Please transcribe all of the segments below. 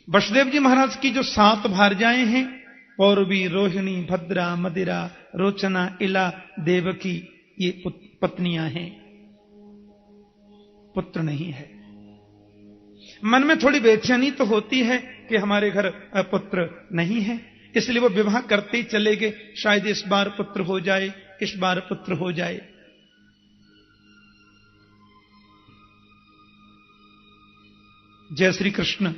वसुदेव जी महाराज की जो 7 भार्याएं हैं, पौरवी, रोहिणी, भद्रा, मदिरा, रोचना, इला, देवकी, ये पत्नियां हैं, पुत्र नहीं है। मन में थोड़ी बेचैनी तो होती है कि हमारे घर पुत्र नहीं है, इसलिए वो विवाह करते ही चले गए, शायद इस बार पुत्र हो जाए, इस बार पुत्र हो जाए। जय श्री कृष्ण।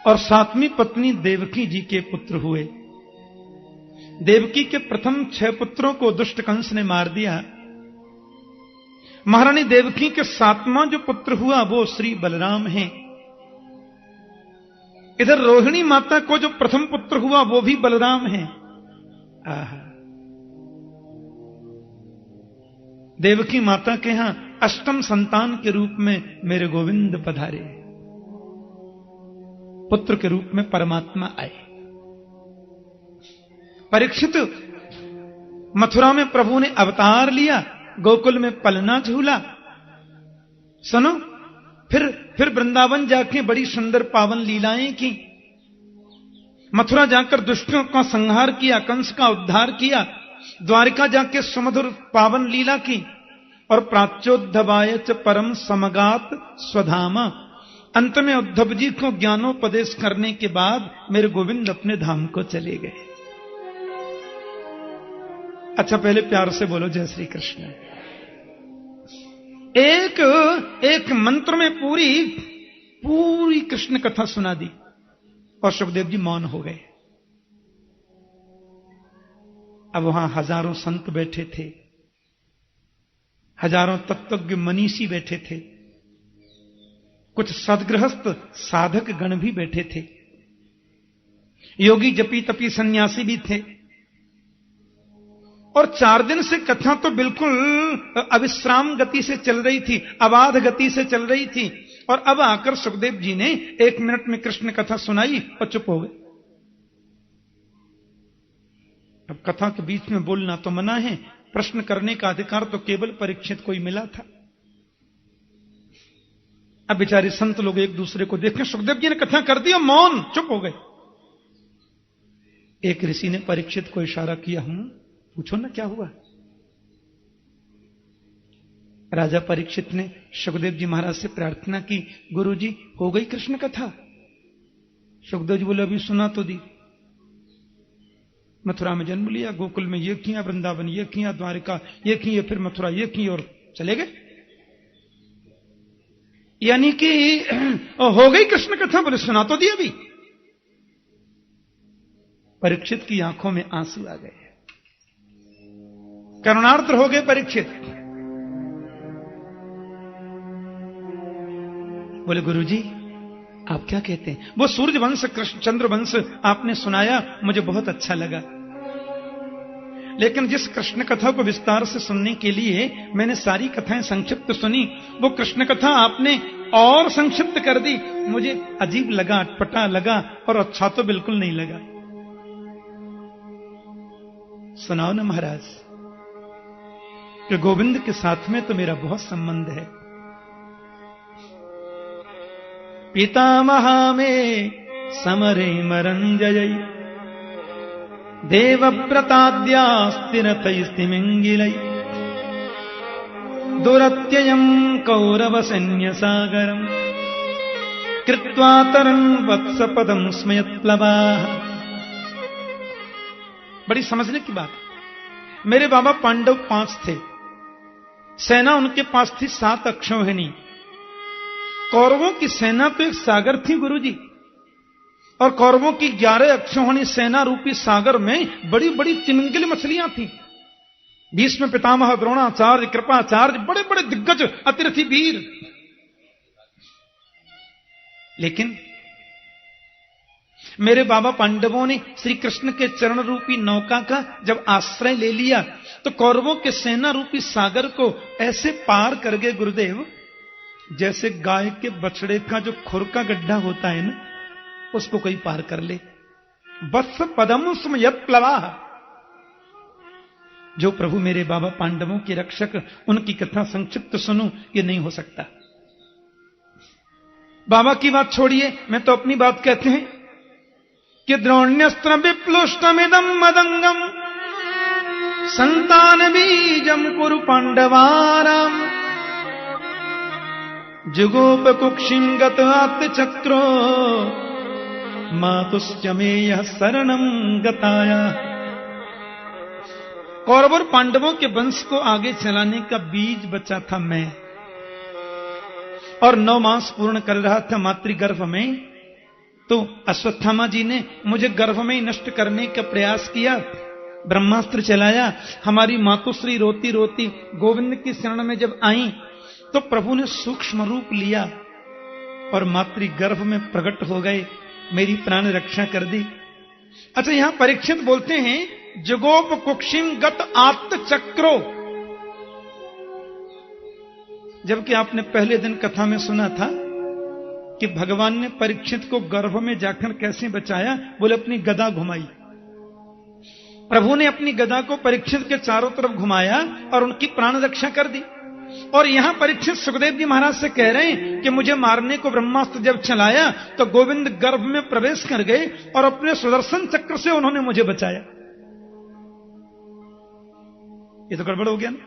और 7वीं पत्नी देवकी जी के पुत्र हुए। देवकी के प्रथम 6 पुत्रों को दुष्ट कंस ने मार दिया। महारानी देवकी के 7वां जो पुत्र हुआ वो श्री बलराम हैं। इधर रोहिणी माता को जो प्रथम पुत्र हुआ वो भी बलराम हैं। देवकी माता के यहां 8म संतान के रूप में मेरे गोविंद पधारे, पुत्र के रूप में परमात्मा आए। परीक्षित, मथुरा में प्रभु ने अवतार लिया, गोकुल में पलना झूला। सुनो, फिर वृंदावन जाके बड़ी सुंदर पावन लीलाएं की। मथुरा जाकर दुष्टों का संहार किया, कंस का उद्धार किया, द्वारिका जाके सुमधुर पावन लीला की, और प्राच्योद्धवाय च परम समगात स्वधामा। अंत में उद्धव जी को ज्ञानोपदेश करने के बाद मेरे गोविंद अपने धाम को चले गए। अच्छा, पहले प्यार से बोलो जय श्री कृष्ण। एक मंत्र में पूरी कृष्ण कथा सुना दी और सुखदेव जी मौन हो गए। अब वहां हजारों संत बैठे थे, हजारों तत्वज्ञ मनीषी बैठे थे, कुछ सदगृहस्थ साधक गण भी बैठे थे, योगी जपी तपी सन्यासी भी थे। और 4 दिन से कथा तो बिल्कुल अविश्राम गति से चल रही थी, अबाध गति से चल रही थी। और अब आकर सुखदेव जी ने 1 मिनट में कृष्ण कथा सुनाई और चुप हो गए। अब कथा के बीच में बोलना तो मना है, प्रश्न करने का अधिकार तो केवल परीक्षित को ही मिला था। अब बेचारे संत लोग एक दूसरे को देखें, सुखदेव जी ने कथा कर दी और मौन, चुप हो गए। एक ऋषि ने परीक्षित को इशारा किया, पूछो ना क्या हुआ। राजा परीक्षित ने सुखदेव जी महाराज से प्रार्थना की, गुरु जी हो गई कृष्ण कथा। सुखदेव जी बोले, अभी सुना तो दी। मथुरा में जन्म लिया, गोकुल में ये किया, वृंदावन ये किया, द्वारिका ये किए, फिर मथुरा ये की और चले गए। यानी कि हो गई कृष्ण कथा। बोले सुना तो दी अभी। परीक्षित की आंखों में आंसू आ गए, करुणार्द्र हो गए परीक्षित। बोले गुरुजी आप क्या कहते हैं। वो सूर्य वंश कृष्ण चंद्र वंश आपने सुनाया, मुझे बहुत अच्छा लगा, लेकिन जिस कृष्ण कथा को विस्तार से सुनने के लिए मैंने सारी कथाएं संक्षिप्त सुनी, वो कृष्ण कथा आपने और संक्षिप्त कर दी। मुझे अजीब लगा, अटपटा लगा और अच्छा तो बिल्कुल नहीं लगा। सुनाओ ना महाराज, कि गोविंद के साथ में तो मेरा बहुत संबंध है। पितामहा में समरे मरंजय देवव्रताद्यास्तिरथैस्तिमिंगिलै दुरत्ययम् कौरव सैन्य सागरम् कृत्वा तरन् वत्सपदम् स्मयत्प्लवाः। बड़ी समझने की बात। मेरे बाबा पांडव 5 थे, सेना उनके पास थी 7 अक्षौहिणी। कौरवों की सेना तो एक सागर थी गुरुजी, और कौरवों की 11 अक्षौहिणी सेना रूपी सागर में बड़ी बड़ी तिमिंगिल मछलियां थी। भीष्म पितामह, द्रोणाचार्य, कृपाचार्य, बड़े बड़े दिग्गज अतिरथी वीर। लेकिन मेरे बाबा पांडवों ने श्री कृष्ण के चरण रूपी नौका का जब आश्रय ले लिया, तो कौरवों के सेना रूपी सागर को ऐसे पार कर गए गुरुदेव, जैसे गाय के बछड़े का जो खुर का गड्ढा होता है ना, उसको कोई पार कर ले। वत्स पदम स्मयत् प्लवाः। जो प्रभु मेरे बाबा पांडवों के रक्षक, उनकी कथा संक्षिप्त सुनूं, ये नहीं हो सकता। बाबा की बात छोड़िए, मैं तो अपनी बात कहते हैं कि द्रोण्यस्त्र विप्लुष्टमिदं मदंगम संतान बीजम कुरु पांडवानाम जुगोप कुक्षिम गत आत्मचक्रो मातुश्च मे यह शरणं गताया। कौरव और पांडवों के वंश को आगे चलाने का बीज बचा था मैं, और 9 मास पूर्ण कर रहा था मातृगर्भ में। तो अश्वत्थामा जी ने मुझे गर्भ में ही नष्ट करने का प्रयास किया, ब्रह्मास्त्र चलाया। हमारी मातुश्री रोती रोती गोविंद की शरण में जब आई तो प्रभु ने सूक्ष्म रूप लिया और मातृगर्भ में प्रकट हो गए, मेरी प्राण रक्षा कर दी। अच्छा, यहां परीक्षित बोलते हैं जुगोप कुक्षिम गत आत्मचक्रो, जबकि आपने पहले दिन कथा में सुना था कि भगवान ने परीक्षित को गर्भ में जाकर कैसे बचाया। बोले अपनी गदा घुमाई। प्रभु ने अपनी गदा को परीक्षित के चारों तरफ घुमाया और उनकी प्राण रक्षा कर दी। और यहां परीक्षित सुखदेव जी महाराज से कह रहे हैं कि मुझे मारने को ब्रह्मास्त्र जब चलाया तो गोविंद गर्भ में प्रवेश कर गए और अपने सुदर्शन चक्र से उन्होंने मुझे बचाया। ये तो गड़बड़ हो गया ना।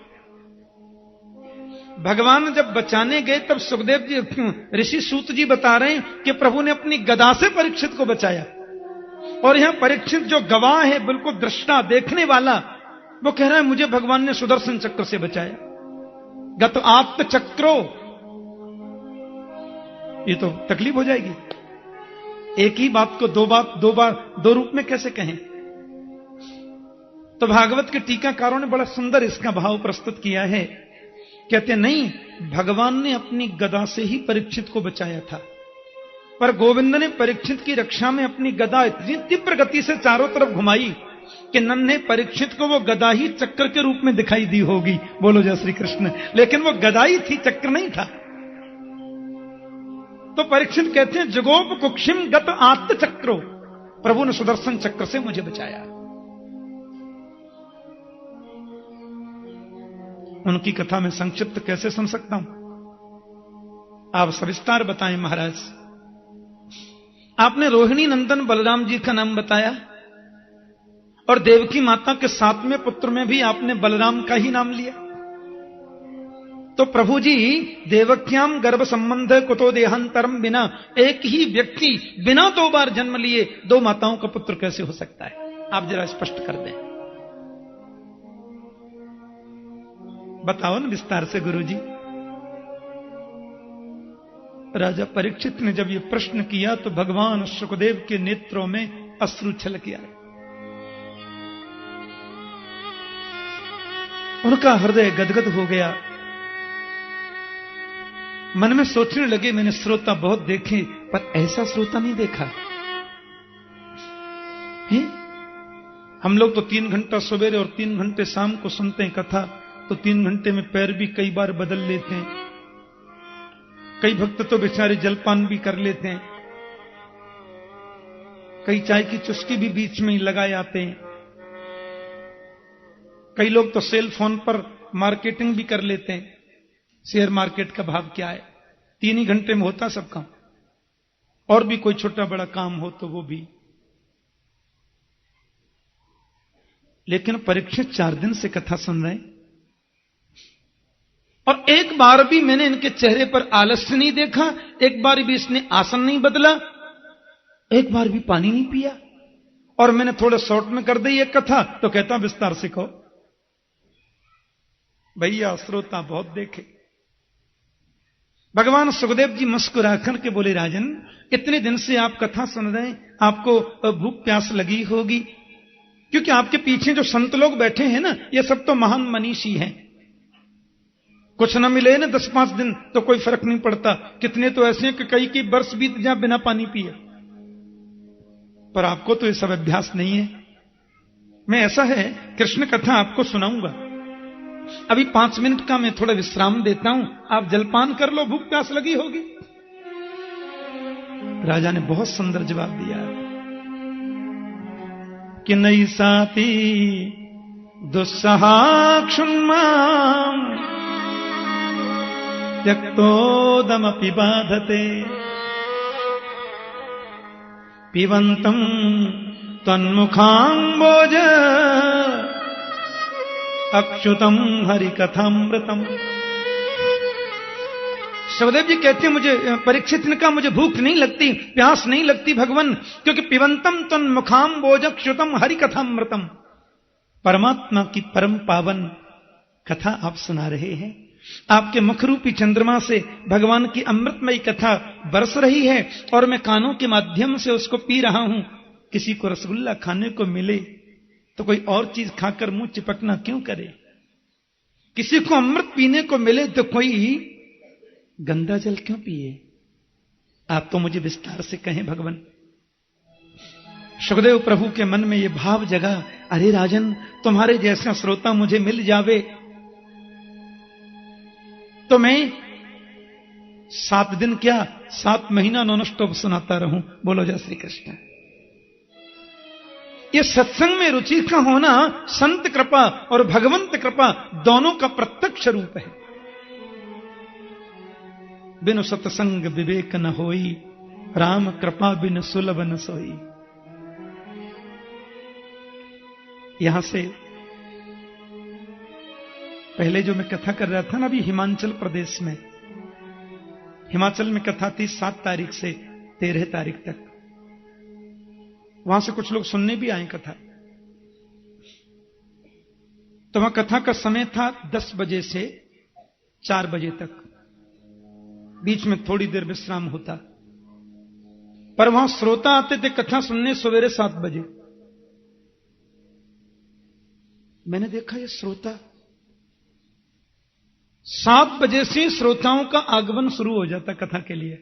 भगवान जब बचाने गए तब सुखदेव जी ऋषि सूत जी बता रहे हैं कि प्रभु ने अपनी गदा से परीक्षित को बचाया। और यहां परीक्षित जो गवाह है, बिल्कुल दृष्टा देखने वाला, वो कह रहा है मुझे भगवान ने सुदर्शन चक्र से बचाया। गत आत्म चक्रो, ये तो तकलीफ हो जाएगी। एक ही बात को दो रूप में कैसे कहें। तो भागवत के टीकाकारों ने बड़ा सुंदर इसका भाव प्रस्तुत किया है। कहते नहीं, भगवान ने अपनी गदा से ही परीक्षित को बचाया था, पर गोविंद ने परीक्षित की रक्षा में अपनी गदा इतनी तीव्र गति से चारों तरफ घुमाई कि नन्हे परीक्षित को वो गदा ही चक्र के रूप में दिखाई दी होगी। बोलो जय श्री कृष्ण। लेकिन वो गदा ही थी, चक्र नहीं था। तो परीक्षित कहते हैं जुगोप कुक्षिम गत आत्म चक्रो, प्रभु ने सुदर्शन चक्र से मुझे बचाया। उनकी कथा में संक्षिप्त कैसे सुन सकता हूं, आप सविस्तार बताएं महाराज। आपने रोहिणी नंदन बलराम जी का नाम बताया और देवकी माता के 7वें पुत्र में भी आपने बलराम का ही नाम लिया। तो प्रभु जी देवक्याम गर्भ संबंध कुतो देहांतरम, बिना एक ही व्यक्ति बिना 2 बार जन्म लिए 2 माताओं का पुत्र कैसे हो सकता है? आप जरा स्पष्ट कर दें, बताओ ना विस्तार से गुरुजी। राजा परीक्षित ने जब ये प्रश्न किया तो भगवान सुखदेव के नेत्रों में अश्रु छलक आए। उनका हृदय गदगद हो गया। मन में सोचने लगे, मैंने श्रोता बहुत देखे पर ऐसा श्रोता नहीं देखा है? हम लोग तो 3 घंटा सवेरे और 3 घंटे शाम को सुनते हैं कथा, तो 3 घंटे में पैर भी कई बार बदल लेते हैं। कई भक्त तो बेचारे जलपान भी कर लेते हैं, कई चाय की चुस्की भी बीच में ही लगाए आते हैं। कई लोग तो सेल फोन पर मार्केटिंग भी कर लेते हैं, शेयर मार्केट का भाव क्या है। 3 ही घंटे में होता सब काम, और भी कोई छोटा बड़ा काम हो तो वो भी। लेकिन परीक्षित 4 दिन से कथा सुन रहे हैं और एक बार भी मैंने इनके चेहरे पर आलस्य नहीं देखा, एक बार भी इसने आसन नहीं बदला, एक बार भी पानी नहीं पिया। और मैंने थोड़ा शॉर्ट में कर दी एक कथा तो कहता विस्तार से कहो। भैया श्रोता बहुत देखे। भगवान सुखदेव जी मुस्कुराकर के बोले, राजन इतने दिन से आप कथा सुन रहे हैं, आपको भूख प्यास लगी होगी, क्योंकि आपके पीछे जो संत लोग बैठे हैं ना, ये सब तो महान मनीषी हैं। कुछ न मिले ना 10-5 दिन तो कोई फर्क नहीं पड़ता, कितने तो ऐसे हैं कि कई वर्ष बीत जाए बिना पानी पिए। पर आपको तो ये सब अभ्यास नहीं है। मैं ऐसा है कृष्ण कथा आपको सुनाऊंगा, अभी 5 मिनट का मैं थोड़ा विश्राम देता हूं, आप जलपान कर लो, भूख प्यास लगी होगी। राजा ने बहुत सुंदर जवाब दिया कि नई साती दुस्सहाक्षुन्माम त्यक्तोदमपि बाधते पिबंतम तन्मुखाम्बोज अक्षुतम हरि कथामृतम। सुखदेव जी कहते हैं, मुझे परीक्षित ने कहा, मुझे भूख नहीं लगती, प्यास नहीं लगती भगवान, क्योंकि पिबंतम तन्मुखाम्बोज अक्षुतम हरि कथामृतम, परमात्मा की परम पावन कथा आप सुना रहे हैं। आपके मुखरूपी चंद्रमा से भगवान की अमृतमयी कथा बरस रही है और मैं कानों के माध्यम से उसको पी रहा हूं। किसी को रसगुल्ला खाने को मिले तो कोई और चीज खाकर मुंह चिपकना क्यों करे? किसी को अमृत पीने को मिले तो कोई गंदा जल क्यों पिए? आप तो मुझे विस्तार से कहें भगवान। सुखदेव प्रभु के मन में यह भाव जगा, अरे राजन, तुम्हारे जैसा श्रोता मुझे मिल जावे तो मैं 7 दिन क्या 7 महीना नॉनस्टॉप सुनाता रहूं। बोलो जय श्री कृष्ण। ये सत्संग में रुचि का होना संत कृपा और भगवंत कृपा दोनों का प्रत्यक्ष रूप है। बिनु सत्संग विवेक न होई, राम कृपा बिन सुलभ न सोई। यहां से पहले जो मैं कथा कर रहा था ना, अभी हिमाचल प्रदेश में, हिमाचल में कथा थी 7 तारीख से 13 तारीख तक। वहां से कुछ लोग सुनने भी आए कथा। तो वहां कथा का समय था 10 बजे से 4 बजे तक, बीच में थोड़ी देर विश्राम होता। पर वहां श्रोता आते थे कथा सुनने सवेरे 7 बजे। मैंने देखा ये श्रोता 7 बजे से श्रोताओं का आगमन शुरू हो जाता कथा के लिए।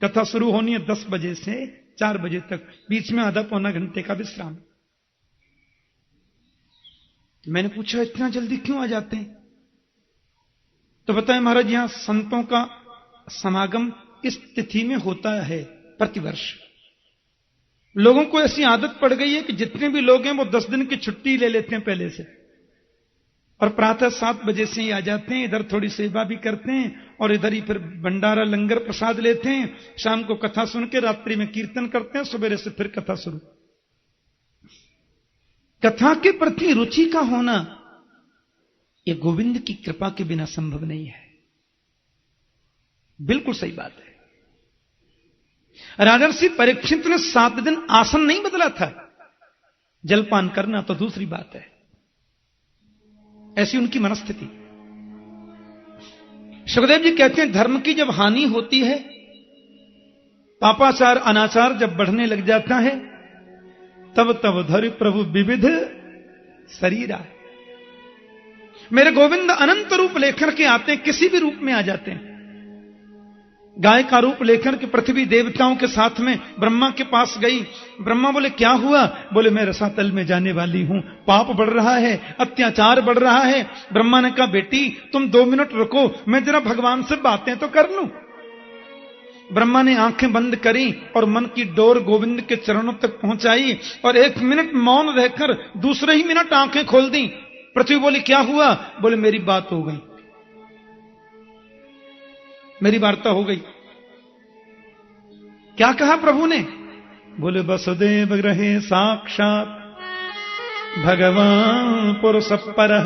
कथा शुरू होनी है 10 बजे से 4 बजे तक, बीच में आधा पौना घंटे का विश्राम। मैंने पूछा इतना जल्दी क्यों आ जाते हैं? तो बताए महाराज, यहां संतों का समागम इस तिथि में होता है प्रतिवर्ष। लोगों को ऐसी आदत पड़ गई है कि जितने भी लोग हैं वो 10 दिन की छुट्टी ले लेते हैं पहले से, और प्रातः 7 बजे से ही आ जाते हैं। इधर थोड़ी सेवा भी करते हैं और इधर ही फिर भंडारा लंगर प्रसाद लेते हैं। शाम को कथा सुन के रात्रि में कीर्तन करते हैं, सवेरे से फिर कथा शुरू। कथा के प्रति रुचि का होना यह गोविंद की कृपा के बिना संभव नहीं है। बिल्कुल सही बात है। राजर्षि परीक्षित ने 7 दिन आसन नहीं बदला था। जलपान करना तो दूसरी बात है, ऐसी उनकी मनस्थिति। सुखदेव जी कहते हैं, धर्म की जब हानि होती है, पापाचार अनाचार जब बढ़ने लग जाता है, तब तब धरि प्रभु विविध शरीरा। मेरे गोविंद अनंत रूप लेकर के आते हैं, किसी भी रूप में आ जाते हैं। गाय का रूप लेकर के पृथ्वी देवताओं के साथ में ब्रह्मा के पास गई। ब्रह्मा बोले क्या हुआ? बोले मैं रसातल में जाने वाली हूं, पाप बढ़ रहा है, अत्याचार बढ़ रहा है। ब्रह्मा ने कहा बेटी तुम 2 मिनट रुको, मैं जरा भगवान से बातें तो कर लूं। ब्रह्मा ने आंखें बंद करी और मन की डोर गोविंद के चरणों तक पहुंचाई और 1 मिनट मौन रहकर दूसरे ही मिनट आंखें खोल दी। पृथ्वी बोली क्या हुआ? बोले मेरी बात हो गई, मेरी वार्ता हो गई। क्या कहा प्रभु ने? बोले वसुदेव ग्रहे साक्षात भगवान पुरुष परः।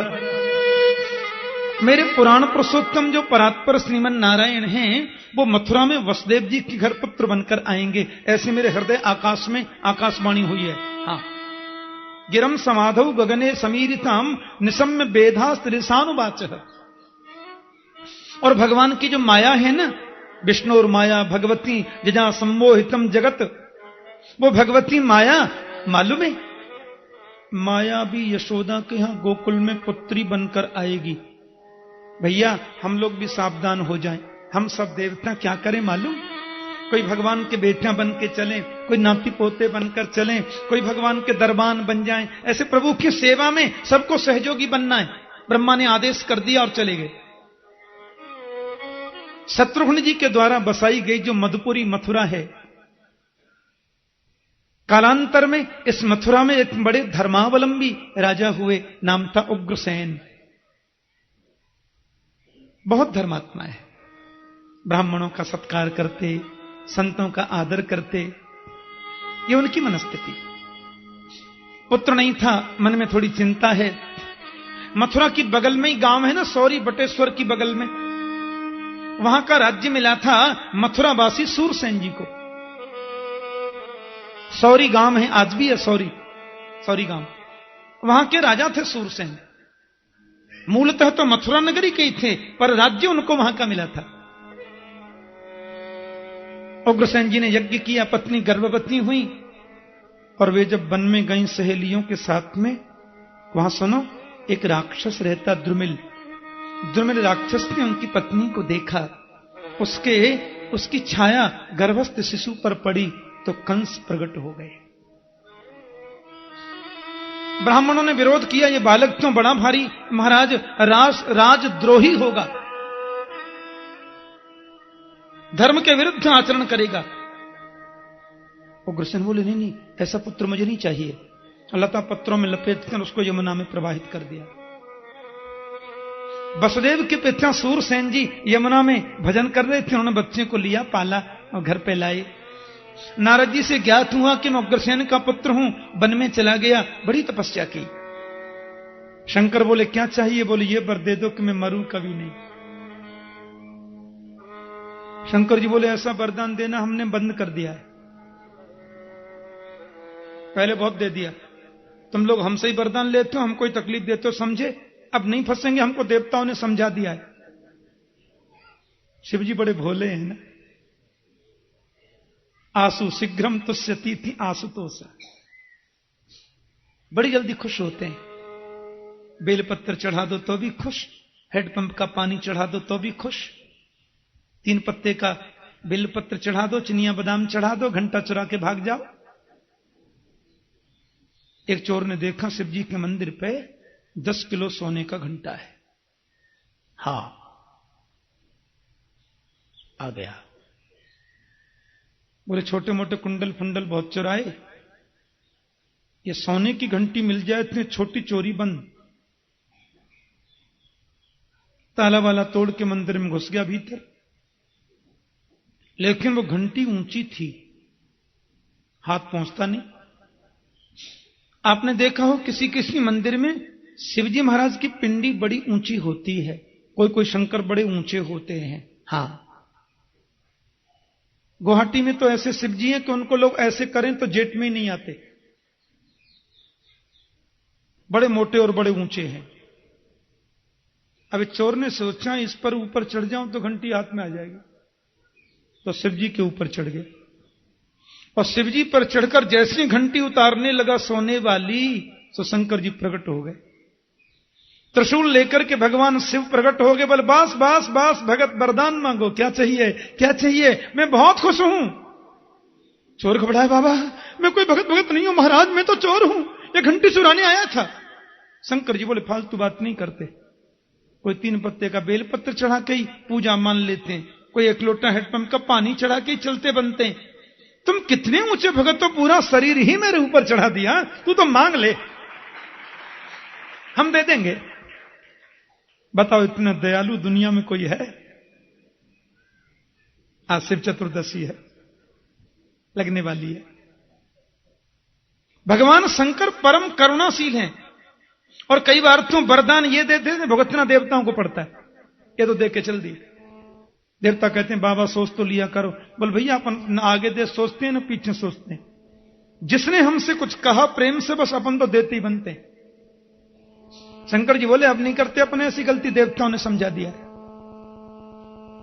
मेरे पुराण पुरुषोत्तम जो परात्पर श्रीमन नारायण हैं, वो मथुरा में वसुदेव जी के घर पुत्र बनकर आएंगे, ऐसे मेरे हृदय आकाश में आकाशवाणी हुई है। हाँ, गिरम समाधौ गगने समीरिताम निशम्य बेधास्त्रिसानुवाचः। और भगवान की जो माया है ना, विष्णु और माया भगवती जजा सम्मोहितम जगत, वो भगवती माया मालूम है, माया भी यशोदा के यहां गोकुल में पुत्री बनकर आएगी। भैया हम लोग भी सावधान हो जाएं। हम सब देवता क्या करें मालूम? कोई भगवान के बेटियां बन के चलें, कोई नाती पोते बनकर चलें, कोई भगवान के दरबान बन जाएं। ऐसे प्रभु की सेवा में सबको सहयोगी बनना है। ब्रह्मा ने आदेश कर दिया और चले गए। शत्रुघ्न जी के द्वारा बसाई गई जो मधुपुरी मथुरा है, कालांतर में इस मथुरा में एक बड़े धर्मावलंबी राजा हुए, नाम था उग्रसेन। बहुत धर्मात्मा है, ब्राह्मणों का सत्कार करते, संतों का आदर करते। ये उनकी मनस्थिति। पुत्र नहीं था, मन में थोड़ी चिंता है। मथुरा की बगल में ही गांव है ना, सौरी बटेश्वर की बगल में, वहां का राज्य मिला था मथुरावासी सूरसेन जी को। सौरी गांव है, आज भी है सौरी गांव। वहां के राजा थे सूरसेन। मूलतः तो मथुरा नगरी के ही थे, पर राज्य उनको वहां का मिला था। उग्रसेन जी ने यज्ञ किया, पत्नी गर्भवती हुई, और वे जब वन में गई सहेलियों के साथ में, वहां सुनो, एक राक्षस रहता द्रुमिल राक्षस ने उनकी पत्नी को देखा। उसकी छाया गर्भस्थ शिशु पर पड़ी तो कंस प्रकट हो गए। ब्राह्मणों ने विरोध किया, ये बालक तो बड़ा भारी महाराज राजद्रोही होगा, धर्म के विरुद्ध आचरण करेगा। उग्रसेन बोले, नहीं, ऐसा पुत्र मुझे नहीं चाहिए। लता पत्रों में लपेटकर उसको यमुना में प्रवाहित कर दिया। वसुदेव के पिता सूरसेन जी यमुना में भजन कर रहे थे, उन्होंने बच्चे को लिया, पाला और घर पे लाए। नारद जी से ज्ञात हुआ कि मैं उग्रसेन का पुत्र हूं, वन में चला गया, बड़ी तपस्या की। शंकर बोले, क्या चाहिए? बोले, ये वर दे दो कि मैं मरूं कभी नहीं। शंकर जी बोले, ऐसा वरदान देना हमने बंद कर दिया है, पहले बहुत दे दिया। तुम लोग हमसे ही वरदान लेते हो, हम कोई तकलीफ देते हो, समझे? अब नहीं फंसेंगे, हमको देवताओं ने समझा दिया है। शिव जी बड़े भोले हैं ना। आसु शीघ्रम तुष्यति थी आसुतोष, बड़ी जल्दी खुश होते हैं। बेलपत्र चढ़ा दो तो भी खुश, हेडपंप का पानी चढ़ा दो तो भी खुश, 3 पत्ते का बेलपत्र चढ़ा दो, चिनिया बादाम चढ़ा दो, घंटा चुरा के भाग जाओ। एक चोर ने देखा शिव जी के मंदिर पे 10 किलो सोने का घंटा है। हां, आ गया। बोले, छोटे मोटे कुंडल फुंडल बहुत चुराए, ये सोने की घंटी मिल जाए इतनी छोटी चोरी बंद। ताला वाला तोड़ के मंदिर में घुस गया भीतर, लेकिन वो घंटी ऊंची थी, हाथ पहुंचता नहीं। आपने देखा हो किसी किसी मंदिर में शिवजी महाराज की पिंडी बड़ी ऊंची होती है, कोई शंकर बड़े ऊंचे होते हैं। हां, गुवाहाटी में तो ऐसे शिवजी हैं कि उनको लोग ऐसे करें तो जेट में ही नहीं आते, बड़े मोटे और बड़े ऊंचे हैं। अब चोर ने सोचा इस पर ऊपर चढ़ जाऊं तो घंटी हाथ में आ जाएगी, तो शिवजी के ऊपर चढ़ गए, और शिवजी पर चढ़कर जैसी घंटी उतारने लगा सोने वाली, तो शंकर जी प्रकट हो गए। त्रिशूल लेकर के भगवान शिव प्रकट हो गए। बोले, बास बास बास भगत वरदान मांगो, क्या चाहिए क्या चाहिए? मैं बहुत खुश हूं। चोर घबराए, बाबा मैं कोई भगत नहीं हूं महाराज, मैं तो चोर हूं, ये घंटी चुराने आया था। शंकर जी बोले, फालतू बात नहीं करते, कोई 3 पत्ते का बेलपत्र चढ़ा के ही पूजा मान लेते हैं, कोई 1 लोटा हेडपंप का पानी चढ़ा के ही चलते बनते हैं। तुम कितने ऊंचे भगत हो, पूरा शरीर ही मेरे ऊपर चढ़ा दिया, तू तो मांग ले, हम दे देंगे। बताओ, इतना दयालु दुनिया में कोई है? आज शिव चतुर्दशी है, लगने वाली है। भगवान शंकर परम करुणाशील हैं, और कई बार तो वरदान ये देते हैं भुगतना देवताओं को पड़ता है, ये तो दे के चल दी। देवता कहते हैं, बाबा सोच तो लिया करो। बोल भैया, अपन न आगे दे सोचते हैं न पीछे सोचते हैं, जिसने हमसे कुछ कहा प्रेम से, बस अपन तो देते ही बनते हैं। शंकर जी बोले, अब नहीं करते अपने, ऐसी गलती देवताओं ने समझा दिया।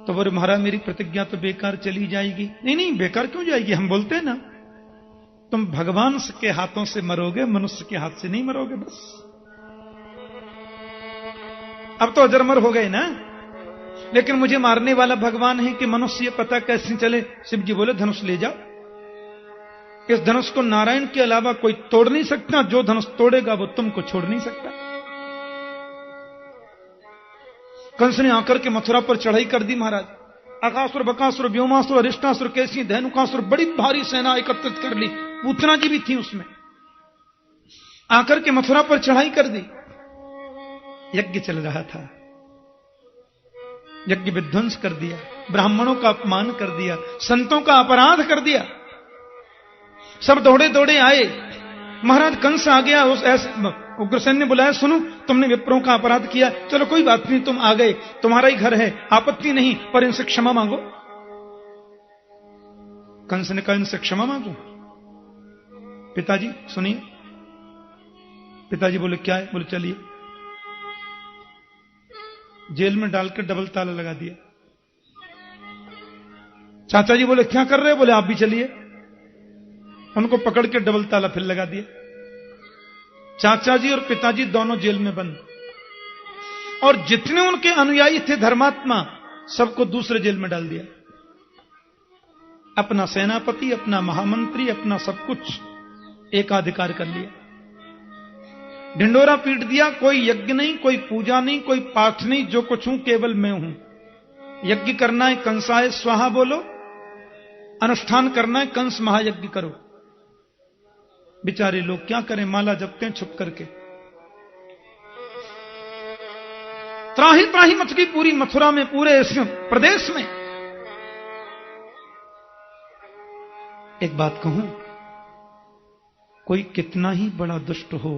तो बोले, महाराज मेरी प्रतिज्ञा तो बेकार चली जाएगी। नहीं, बेकार क्यों जाएगी? हम बोलते हैं ना, तुम भगवान के हाथों से मरोगे, मनुष्य के हाथ से नहीं मरोगे। बस अब तो अजरमर हो गए ना, लेकिन मुझे मारने वाला भगवान है कि मनुष्य, पता कैसे चले? शिव जी बोले, धनुष ले जाओ। इस धनुष को नारायण के अलावा कोई तोड़ नहीं सकता, जो धनुष तोड़ेगा वो तुमको छोड़ नहीं सकता। कंस ने आकर के मथुरा पर चढ़ाई कर दी महाराज। अकासुर, बकासुर, व्योमासुर, अरिष्टासुर, कैसी धैनुकासुर, बड़ी भारी सेना एकत्रित कर ली। पूतना जी भी थी उसमें, आकर के मथुरा पर चढ़ाई कर दी। यज्ञ चल रहा था, यज्ञ विध्वंस कर दिया, ब्राह्मणों का अपमान कर दिया, संतों का अपराध कर दिया। सब दौड़े दौड़े आए। महाराज कंस आ गया। उस उग्रसेन ने बुलाया, सुनो तुमने विप्रों का अपराध किया, चलो कोई बात नहीं, तुम आ गए, तुम्हारा ही घर है, आपत्ति नहीं, पर इनसे क्षमा मांगो। कंस ने कहा, इनसे क्षमा मांगो? पिताजी सुनिए। पिताजी बोले, क्या है? बोले, चलिए। जेल में डालकर डबल ताला लगा दिया। चाचा जी बोले, क्या कर रहे हो? बोले, आप भी चलिए। उनको पकड़ के डबल ताला फिर लगा दिया। चाचा जी और पिताजी दोनों जेल में बंद, और जितने उनके अनुयायी थे धर्मात्मा, सबको दूसरे जेल में डाल दिया। अपना सेनापति, अपना महामंत्री, अपना सब कुछ एकाधिकार कर लिया। ढिंडोरा पीट दिया। कोई यज्ञ नहीं, कोई पूजा नहीं, कोई पाठ नहीं, जो कुछ हूं केवल मैं हूं। यज्ञ करना है कंसाय स्वाहा बोलो, अनुष्ठान करना है कंस महायज्ञ करो। बेचारे लोग क्या करें, माला जपते हैं छुप करके। त्राही त्राही मच गई पूरी मथुरा में, पूरे इस प्रदेश में। एक बात कहूं, कोई कितना ही बड़ा दुष्ट हो,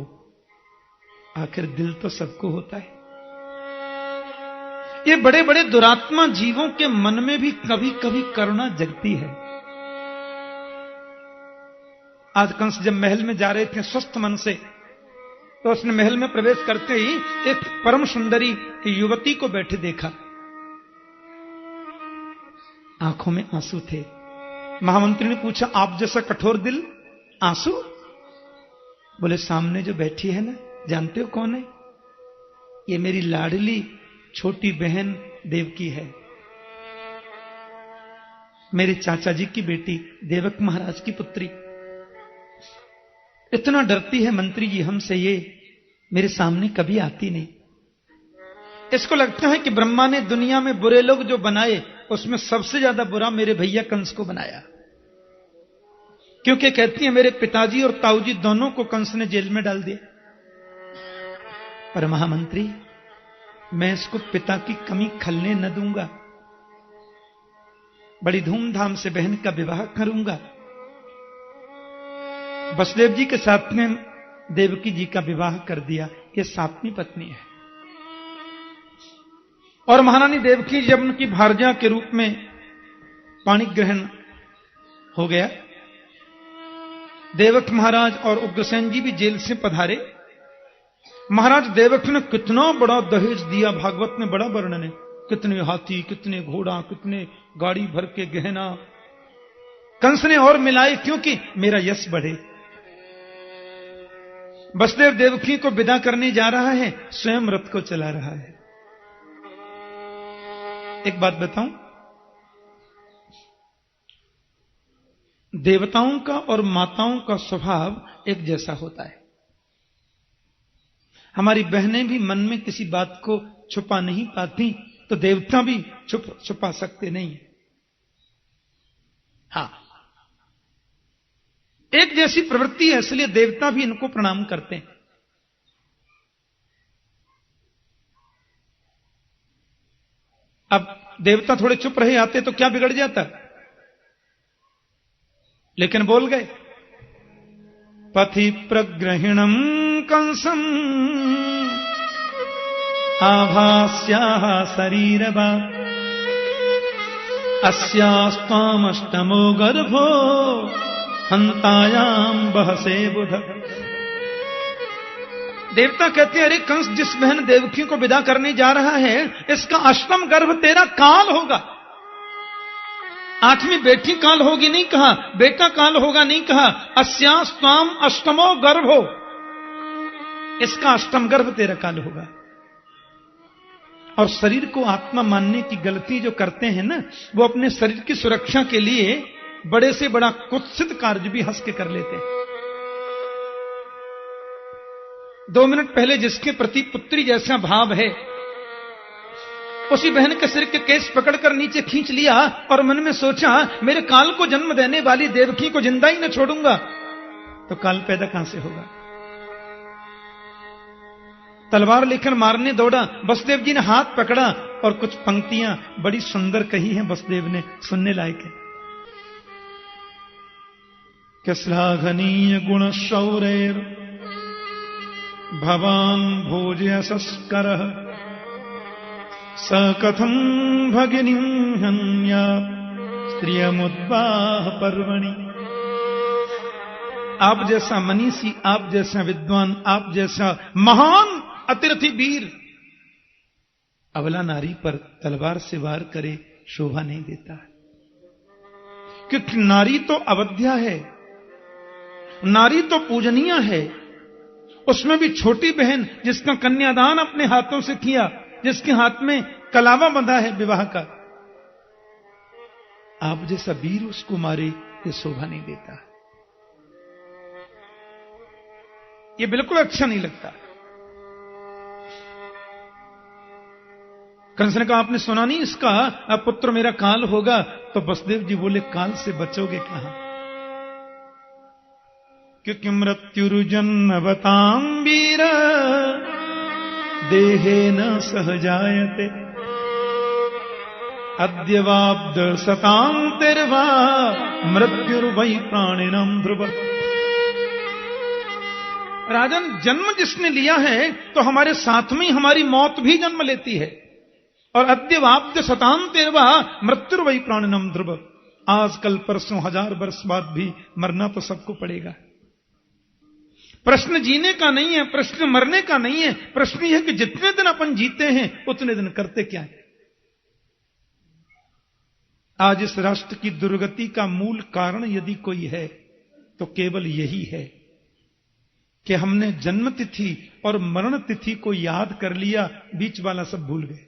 आखिर दिल तो सबको होता है। ये बड़े बड़े दुरात्मा जीवों के मन में भी कभी कभी करुणा जगती है। आज कंस जब महल में जा रहे थे स्वस्थ मन से, तो उसने महल में प्रवेश करते ही एक परम सुंदरी युवती को बैठे देखा। आंखों में आंसू थे। महामंत्री ने पूछा, आप जैसा कठोर दिल, आंसू? बोले, सामने जो बैठी है ना, जानते हो कौन है? ये मेरी लाडली छोटी बहन देवकी है, मेरे चाचा जी की बेटी, देवक महाराज की पुत्री। इतना डरती है मंत्री जी हमसे, ये मेरे सामने कभी आती नहीं। इसको लगता है कि ब्रह्मा ने दुनिया में बुरे लोग जो बनाए, उसमें सबसे ज्यादा बुरा मेरे भैया कंस को बनाया। क्योंकि कहती है मेरे पिताजी और ताऊजी दोनों को कंस ने जेल में डाल दिया। पर महामंत्री, मैं इसको पिता की कमी खलने न दूंगा। बड़ी धूमधाम से बहन का विवाह करूंगा। वसुदेव जी के साथ में देवकी जी का विवाह कर दिया। ये सातवीं पत्नी है। और महारानी देवकी जब उनकी भारजा के रूप में पाणी ग्रहण हो गया, देवक महाराज और उग्रसेन जी भी जेल से पधारे। महाराज देवक ने कितना बड़ा दहेज दिया, भागवत में बड़ा वर्णन है। कितने हाथी, कितने घोड़ा, कितने गाड़ी भर के गहना। कंस ने और मिलाए, क्योंकि मेरा यश बढ़े। वसुदेव देवकी को विदा करने जा रहा है, स्वयं रथ को चला रहा है। एक बात बताऊं, देवताओं का और माताओं का स्वभाव एक जैसा होता है। हमारी बहनें भी मन में किसी बात को छुपा नहीं पाती, तो देवता भी छुपा सकते नहीं। हां, एक जैसी प्रवृत्ति है, इसलिए देवता भी इनको प्रणाम करते हैं। अब देवता थोड़े चुप रहे आते तो क्या बिगड़ जाता, लेकिन बोल गए। पथि प्रग्रहिणम कंसम आभास्याः शरीरवा अस्यास्त्वामष्टमो गर्भो हंतायाम बहसे बुध। देवता कहते हैं, अरे कंस, जिस बहन देवकी को विदा करने जा रहा है, इसका अष्टम गर्भ तेरा काल होगा। आठवीं बेटी काल होगी नहीं कहा, बेटा काल होगा नहीं कहा, अस्यास्त्वाम अष्टमो गर्भो, इसका अष्टम गर्भ तेरा काल होगा। और शरीर को आत्मा मानने की गलती जो करते हैं ना, वो अपने शरीर की सुरक्षा के लिए बड़े से बड़ा कुत्सित कार्य भी हंस के कर लेते हैं। 2 मिनट पहले जिसके प्रति पुत्री जैसा भाव है, उसी बहन के सिर के केस पकड़कर नीचे खींच लिया और मन में सोचा, मेरे काल को जन्म देने वाली देवकी को जिंदा ही न छोड़ूंगा, तो काल पैदा कहां से होगा। तलवार लेकर मारने दौड़ा, वसुदेव जी ने हाथ पकड़ा और कुछ पंक्तियां बड़ी सुंदर कही हैं वसुदेव ने, सुनने लायक है। कि श्लाघनीय गुण शौरेर भवान भोजयसस्करः स कथम भगिनीं हन्या स्त्रियमुद्वाह पर्वणि। आप जैसा मनीषी, आप जैसा विद्वान, आप जैसा महान अतिरथी वीर अबला नारी पर तलवार से वार करे शोभा नहीं देता, क्योंकि नारी तो अवध्या है, नारी तो पूजनीय है। उसमें भी छोटी बहन जिसका कन्यादान अपने हाथों से किया, जिसके हाथ में कलावा बंधा है विवाह का, आप जैसा वीर उसको मारे ये शोभा नहीं देता। ये बिल्कुल अच्छा नहीं लगता। कंस ने कहा आपने सुना नहीं इसका, अब पुत्र मेरा काल होगा। तो वसुदेव जी बोले काल से बचोगे कहां, क्योंकि मृत्युर्जन्मवतां वीर देहे न सहजायते अद्यवाब्द सतां तिर्वा मृत्युर्वै प्राणिनां ध्रुव। राजन, जन्म जिसने लिया है तो हमारे साथ में हमारी मौत भी जन्म लेती है। और अद्यवाब्द सतां तिर्वा मृत्युर्वै प्राणिनां ध्रुव। आज कल परसों 1000 वर्ष बाद भी मरना तो सबको पड़ेगा। प्रश्न जीने का नहीं है, प्रश्न मरने का नहीं है। प्रश्न यह है कि जितने दिन अपन जीते हैं उतने दिन करते क्या है। आज इस राष्ट्र की दुर्गति का मूल कारण यदि कोई है तो केवल यही है कि हमने जन्म तिथि और मरण तिथि को याद कर लिया, बीच वाला सब भूल गए।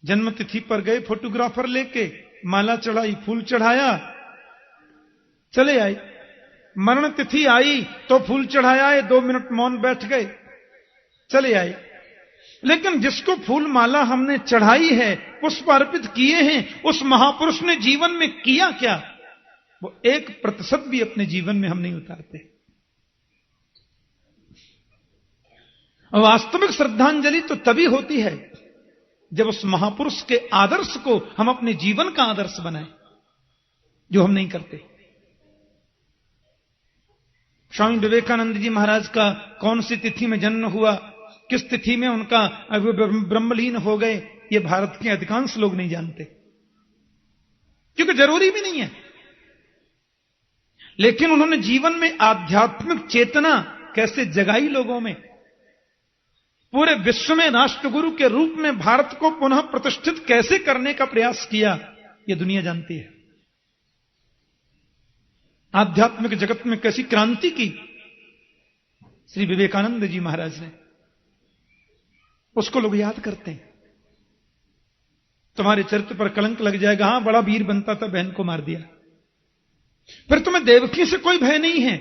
जन्म तिथि पर गए फोटोग्राफर लेके, माला चढ़ाई, फूल चढ़ाया, चले आए। मरण तिथि आई तो फूल चढ़ाया, 2 मिनट मौन बैठ गए, चले आए। लेकिन जिसको फूल माला हमने चढ़ाई है, पुष्प अर्पित किए हैं, उस महापुरुष ने जीवन में किया क्या, वो 1% भी अपने जीवन में हम नहीं उतारते। वास्तविक श्रद्धांजलि तो तभी होती है जब उस महापुरुष के आदर्श को हम अपने जीवन का आदर्श बनाएं, जो हम नहीं करते। स्वामी विवेकानंद जी महाराज का कौन सी तिथि में जन्म हुआ, किस तिथि में उनका ब्रह्मलीन हो गए, ये भारत के अधिकांश लोग नहीं जानते, क्योंकि जरूरी भी नहीं है। लेकिन उन्होंने जीवन में आध्यात्मिक चेतना कैसे जगाई लोगों में, पूरे विश्व में राष्ट्रगुरु के रूप में भारत को पुनः प्रतिष्ठित कैसे करने का प्रयास किया, यह दुनिया जानती है। आध्यात्मिक जगत में कैसी क्रांति की श्री विवेकानंद जी महाराज ने, उसको लोग याद करते हैं। तुम्हारे चरित्र पर कलंक लग जाएगा, हां बड़ा वीर बनता था, बहन को मार दिया। फिर तुम्हें देवकी से कोई भय नहीं है,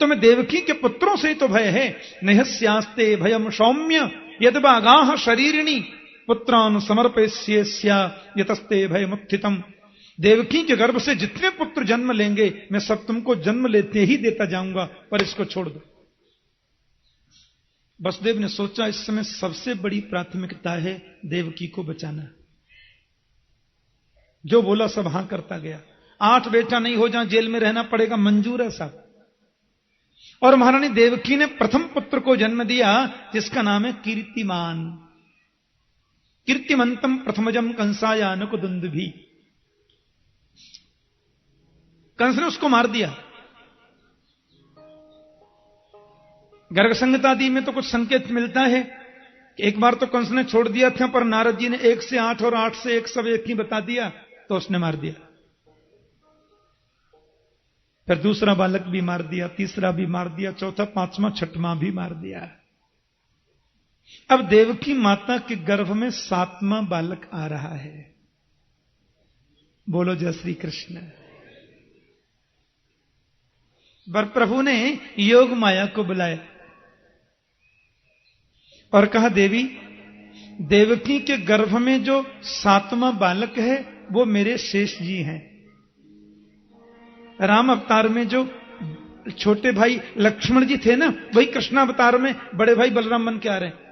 तुम्हें देवकी के पुत्रों से तो भय है। नहस्यास्ते भयम सौम्य यदबागाह शरीरिणी पुत्रान समर्पयस्या यतस्ते भयमुत्थितम। देवकी के गर्भ से जितने पुत्र जन्म लेंगे मैं सब तुमको जन्म लेते ही देता जाऊंगा, पर इसको छोड़ दो। वसुदेव ने सोचा इस समय सबसे बड़ी प्राथमिकता है देवकी को बचाना। जो बोला सब हां करता गया। 8 बेटा नहीं हो जाए जेल में रहना पड़ेगा, मंजूर है साहब। और महारानी देवकी ने प्रथम पुत्र को जन्म दिया जिसका नाम है कीर्तिमान। कीर्तिमंतम प्रथमजम कंसाया नुकुदुंदुभि। कंस ने उसको मार दिया। गर्ग संहितादि में तो कुछ संकेत मिलता है कि एक बार तो कंस ने छोड़ दिया था, पर नारद जी ने 1 से 8 और 8 से 1 सब एक ही बता दिया तो उसने मार दिया। फिर दूसरा बालक भी मार दिया, तीसरा भी मार दिया, चौथा, 5वां, 6वां भी मार दिया। अब देवकी माता के गर्भ में 7वां बालक आ रहा है। बोलो जय श्री कृष्ण। वर प्रभु ने योग माया को बुलाया और कहा देवी, देवकी के गर्भ में जो 7वां बालक है वो मेरे शेष जी हैं। राम अवतार में जो छोटे भाई लक्ष्मण जी थे ना, वही कृष्ण अवतार में बड़े भाई बलराम बन के आ रहे हैं।